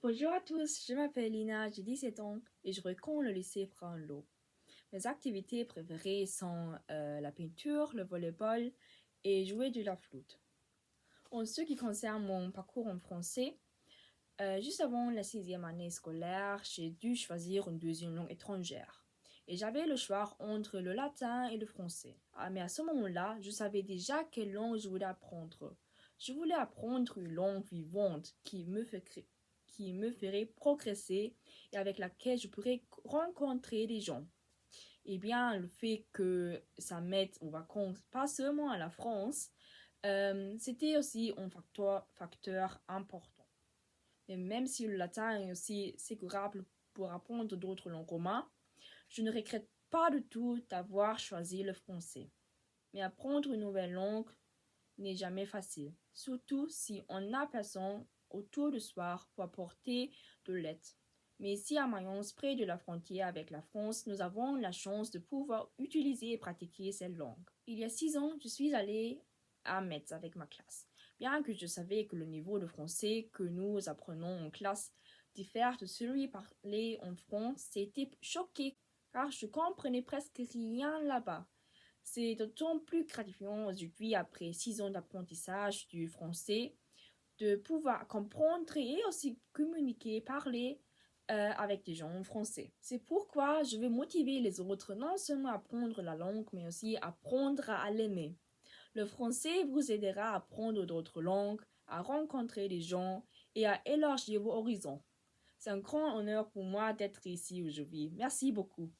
Bonjour à tous, je m'appelle Lina, j'ai 17 ans et je recours le lycée Frauenloh. Mes activités préférées sont la peinture, le volleyball et jouer de la flûte. En ce qui concerne mon parcours en français, juste avant la sixième année scolaire, j'ai dû choisir une deuxième langue étrangère. Et j'avais le choix entre le latin et le français. Ah, mais à ce moment-là, je savais déjà quelle langue je voulais apprendre. Je voulais apprendre une langue vivante qui me ferait progresser et avec laquelle je pourrais rencontrer des gens. Eh bien, le fait que ça m'aide aux vacances, pas seulement à la France, c'était aussi un facteur important. Et même si le latin est aussi sécurable pour apprendre d'autres langues communes, je ne regrette pas du tout d'avoir choisi le français. Mais apprendre une nouvelle langue n'est jamais facile, surtout si on a personne autour du soir pour apporter de l'aide. Mais ici à Mayence, près de la frontière avec la France, nous avons la chance de pouvoir utiliser et pratiquer cette langue. Il y a 6 ans, je suis allée à Metz avec ma classe. Bien que je savais que le niveau de français que nous apprenons en classe diffère de celui parlé en France, j'étais choquée car je comprenais presque rien là-bas. C'est d'autant plus gratifiant aujourd'hui, après 6 ans d'apprentissage du français, de pouvoir comprendre et aussi communiquer, parler avec des gens en français. C'est pourquoi je veux motiver les autres non seulement à apprendre la langue, mais aussi à apprendre à l'aimer. Le français vous aidera à apprendre d'autres langues, à rencontrer des gens et à élargir vos horizons. C'est un grand honneur pour moi d'être ici aujourd'hui. Merci beaucoup.